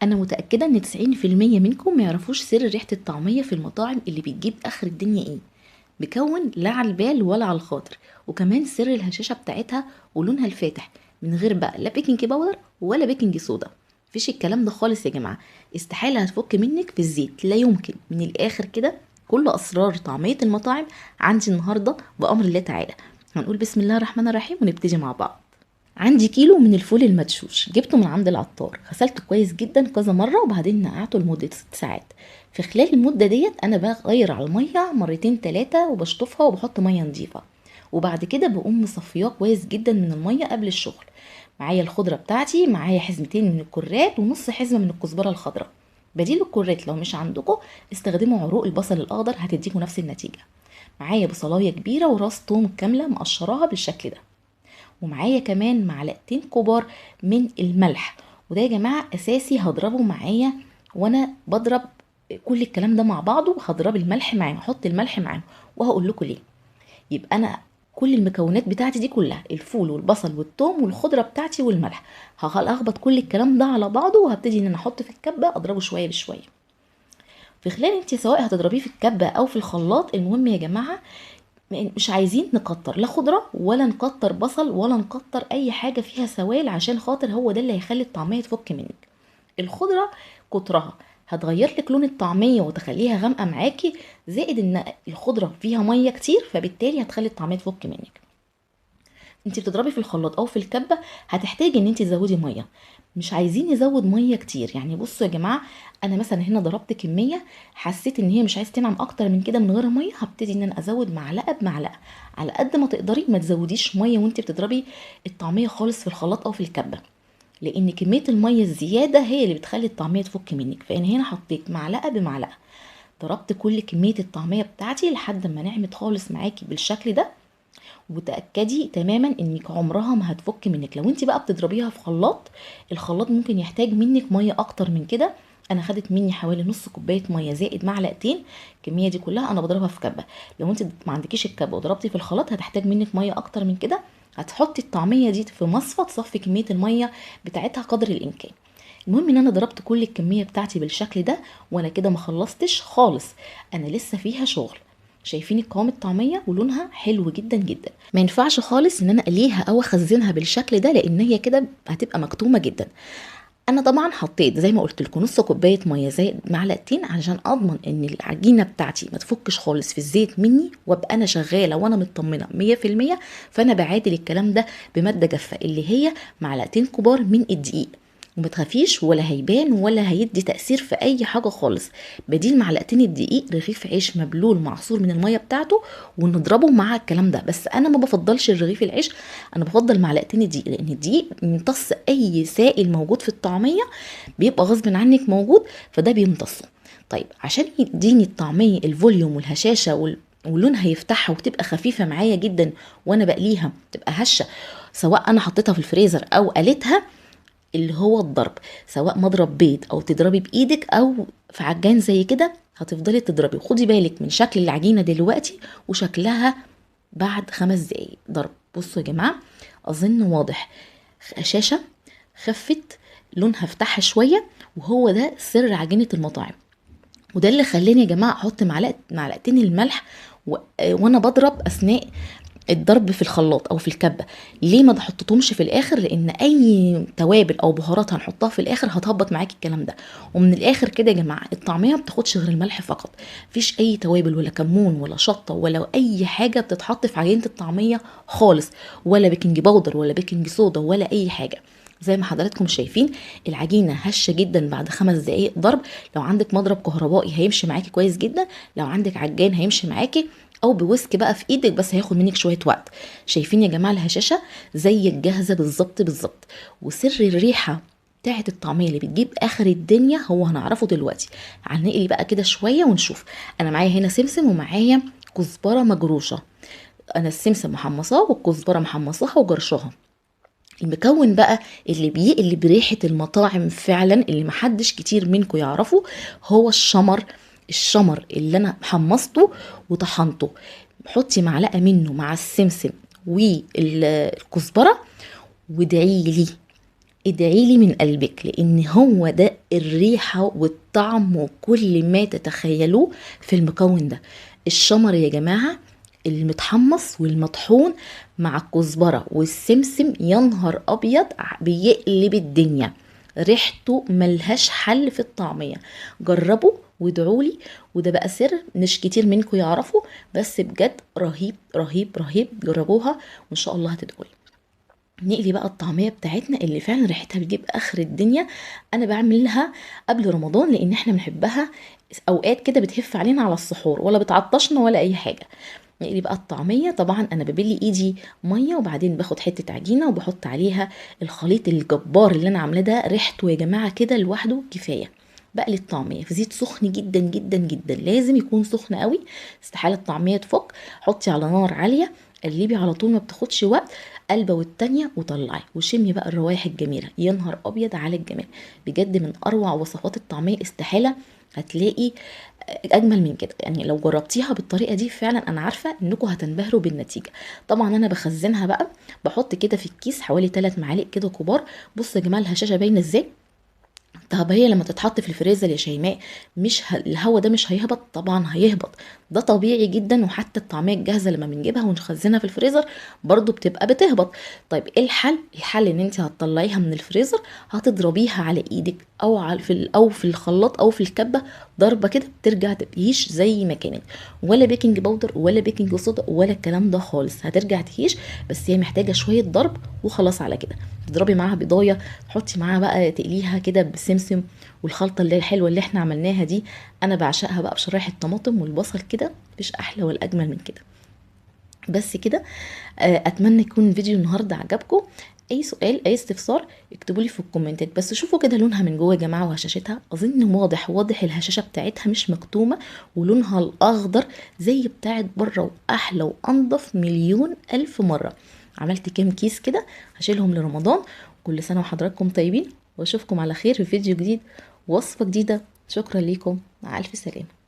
انا متاكده ان 90% منكم ما يعرفوش سر ريحه الطعميه في المطاعم اللي بتجيب اخر الدنيا ايه. بكون لا على البال ولا على الخاطر، وكمان سر الهشاشه بتاعتها ولونها الفاتح، من غير بقى لا بيكنج باودر ولا بيكنج صودا. مفيش الكلام ده خالص يا جماعه. استحاله هتفك منك في الزيت، لا يمكن. من الاخر كده كل اسرار طعميه المطاعم عندي النهارده بامر الله تعالى. هنقول بسم الله الرحمن الرحيم ونبتدي مع بعض. عندي كيلو من الفول المدشوش، جبته من عند العطار، غسلته كويس جدا كذا مره وبعدين نقعته لمده 6 ساعات. في خلال المده ديت انا بغير على الميه مرتين تلاتة وبشطفها وبحط ميه نظيفه، وبعد كده بقوم مصفياه كويس جدا من الميه قبل الشغل. معايا الخضره بتاعتي، معايا حزمتين من الكرات ونص حزمه من الكزبره الخضراء. بديل الكرات لو مش عندكم استخدموا عروق البصل الاخضر، هتديكوا نفس النتيجه. معايا بصلايه كبيره وراس توم كامله مقشراها بالشكل ده، ومعايا كمان معلقتين كبار من الملح. وده يا جماعة أساسي هضربه معايا. وأنا بضرب كل الكلام ده مع بعضه هضرب الملح معاه، هحط الملح معاه وهقول لكم ليه. يبقى أنا كل المكونات بتاعتي دي كلها، الفول والبصل والثوم والخضرة بتاعتي والملح، هلخبط كل الكلام ده على بعضه وهبتدي ان انا احط في الكبة اضربه شوية بشوية. في خلال انت سواء هتضربيه في الكبة او في الخلاط، المهم يا جماعة مش عايزين نكتر لا خضرة ولا نكتر بصل ولا نكتر اي حاجة فيها سوائل، عشان خاطر هو ده اللي هيخلي الطعمية تفك منك. الخضرة كترها هتغير لك لون الطعمية وتخليها غامقة معاكي، زائد ان الخضرة فيها مية كتير فبالتالي هتخلي الطعمية تفك منك. انت بتضربي في الخلاط او في الكبه هتحتاجي ان انت تزودي ميه. مش عايزين نزود ميه كتير. يعني بصوا يا جماعه، انا مثلا هنا ضربت كميه حسيت ان هي مش عايز تنعم اكتر من كده من غير ميه، هبتدي ان انا ازود معلقه بمعلقه. على قد ما تقدري ما تزوديش ميه وانت بتضربي الطعميه خالص في الخلاط او في الكبه، لان كميه الميه الزياده هي اللي بتخلي الطعميه تفك منك. فانا هنا حطيت معلقه بمعلقه، ضربت كل كميه الطعميه بتاعتي لحد ما نعمت خالص معاكي بالشكل ده. وتأكدي تماما انك عمرها ما هتفك منك. لو انت بقى بتضربيها في خلاط، الخلاط ممكن يحتاج منك ميه اكتر من كده. انا خدت مني حوالي نص كوبايه ميه زائد معلقتين. الكميه دي كلها انا بضربها في كبه. لو انت ما عندكيش الكبه وضربتي في الخلاط هتحتاج منك ميه اكتر من كده. هتحطي الطعميه دي في مصفى تصفي كميه الميه بتاعتها قدر الامكان. المهم ان انا ضربت كل الكميه بتاعتي بالشكل ده، وانا كده ما خلصتش خالص، انا لسه فيها شغل. شايفين القوام الطعميه ولونها حلو جدا جدا. ما ينفعش خالص ان انا اقليها او اخزنها بالشكل ده لان هي كده هتبقى مكتومه جدا. انا طبعا حطيت زي ما قلت لكم نص كوبايه ميه زائد معلقتين علشان اضمن ان العجينه بتاعتي ما تفكش خالص في الزيت مني، وابقى انا شغاله وانا مطمنه 100%. فانا بعادل الكلام ده بماده جافه اللي هي معلقتين كبار من الدقيق، وما تخافيش ولا هيبان ولا هيدي تأثير في أي حاجة خالص. بديل معلقتين الدقيق رغيف عيش مبلول معصور من المية بتاعته ونضربه مع الكلام ده. بس أنا ما بفضلش الرغيف العيش، أنا بفضل معلقتين الدقيق، لأن الدقيق بيمتص أي سائل موجود في الطعمية، بيبقى غصب عنك موجود فده بيمتصه. طيب عشان يديني الطعمية الفوليوم والهشاشة ولونها يفتحها وتبقى خفيفة معايا جدا وانا بقليها تبقى هشة، سواء انا حطيتها في الفريزر او قليتها، اللي هو الضرب، سواء مضرب بيض او تضربي بايدك او في عجان زي كده، هتفضلي تضربي. وخدي بالك من شكل العجينة دلوقتي وشكلها بعد 5 دقايق ضرب. بصوا يا جماعة، اظن واضح، شاشة خفت، لونها فتحها شوية، وهو ده سر عجينة المطاعم. وده اللي خلاني يا جماعة احط معلقتين الملح وانا بضرب اثناء الضرب في الخلاط او في الكبه. ليه ما حطيتهمش في الاخر؟ لان اي توابل او بهارات هنحطها في الاخر هتهبط معاكي الكلام ده. ومن الاخر كده يا جماعه، الطعميه ما بتاخدش غير الملح فقط، مفيش اي توابل ولا كمون ولا شطه ولا اي حاجه بتتحط في عجينه الطعميه خالص، ولا بيكنج باودر ولا بيكنج صودا ولا اي حاجه. زي ما حضراتكم شايفين العجينه هشه جدا بعد 5 دقايق ضرب. لو عندك مضرب كهربائي هيمشي معاكي كويس جدا، لو عندك عجان هيمشي معاكي، او بويسك بقى في ايدك بس هياخد منك شويه وقت. شايفين يا جماعه الهشاشه زي الجاهزه بالظبط بالظبط. وسر الريحه بتاعت الطعميه اللي بتجيب اخر الدنيا هو هنعرفه دلوقتي. هنقلي بقى كده شويه ونشوف. انا معايا هنا سمسم ومعايا كزبره مجروشه. انا السمسم محمصاه والكزبره محمصاها وجرشاها. المكون بقى اللي بيقلب ريحة المطاعم فعلا اللي محدش كتير منكم يعرفه هو الشمر. الشمر اللي انا حمصته وطحنته، حطي معلقة منه مع السمسم والكزبرة وادعي لي. ادعيلي من قلبك، لان هو ده الريحة والطعم وكل ما تتخيلوه في المكون ده. الشمر يا جماعة المتحمص والمطحون مع الكزبرة والسمسم، يا نهار ابيض بيقلب الدنيا. ريحته ملهاش حل في الطعمية. جربوا وادعولي. وده بقى سر مش كتير منكم يعرفوا، بس بجد رهيب رهيب رهيب. جربوها وان شاء الله هتدعولي. نقلي بقى الطعمية بتاعتنا اللي فعلا ريحتها بتجيب اخر الدنيا. انا بعملها قبل رمضان لان احنا بنحبها اوقات كده بتهف علينا على السحور، ولا بتعطشنا ولا اي حاجة. نقلي بقى الطعمية. طبعا انا ببلي ايدي مية، وبعدين باخد حتة عجينة وبحط عليها الخليط الجبار اللي انا عاملاه ده. ريحته يا جماعة كده لوحده كفاية. بقلي الطعمية في زيت سخن جدا جدا جدا، لازم يكون سخن قوي، استحالة الطعمية تفك. حطي على نار عالية، قلبي على طول ما بتاخدش وقت. قلبة والتانية وطلعي وشمي بقى الروايح الجميلة. يا نهار ابيض على الجمال، بجد من اروع وصفات الطعمية. استحالة هتلاقي اجمل من كده. يعني لو جربتيها بالطريقه دي فعلا انا عارفه انكم هتنبهروا بالنتيجه. طبعا انا بخزنها بقى، بحط كده في الكيس حوالي 3 معالق كده كبار. بصوا يا جماعه الهشاشه باينه ازاي. طب هي لما تتحط في الفريزر يا شيماء، مش الهوا ده مش هيهبط؟ طبعا هيهبط، ده طبيعي جدا. وحتى الطعميه الجاهزه لما بنجيبها ونخزنها في الفريزر برضو بتبقى بتهبط. طيب ايه الحل؟ الحل ان انت هتطلعيها من الفريزر، هتضربيها على ايدك او على او في الخلاط او في الكبه، ضربه كده بترجع تهيش زي ما كانت. ولا بيكنج باودر ولا بيكنج صودا ولا الكلام ده خالص، هترجع تهيش. بس هي محتاجه شويه ضرب وخلاص على كده. تضربي معاها بيضايه، تحطي معاها بقى تقليها كده بسمسم والخلطه اللي الحلوه اللي احنا عملناها دي. انا بعشقها بقى بشرايح الطماطم والبصل كده، مفيش احلى ولا اجمل من كده. بس كده. اتمنى يكون الفيديو النهارده عجبكم. اي سؤال اي استفسار اكتبوا لي في الكومنتات. بس شوفوا كده لونها من جوه يا جماعه وهشاشتها، اظن واضح واضح الهشاشه بتاعتها مش مكتومه، ولونها الاخضر زي بتاعت بره، واحلى وانضف مليون الف مره. عملت كام كيس كده هشيلهم لرمضان. كل سنه وحضراتكم طيبين، واشوفكم على خير في فيديو جديد وصفه جديده. شكرا ليكم، مع الف سلامه.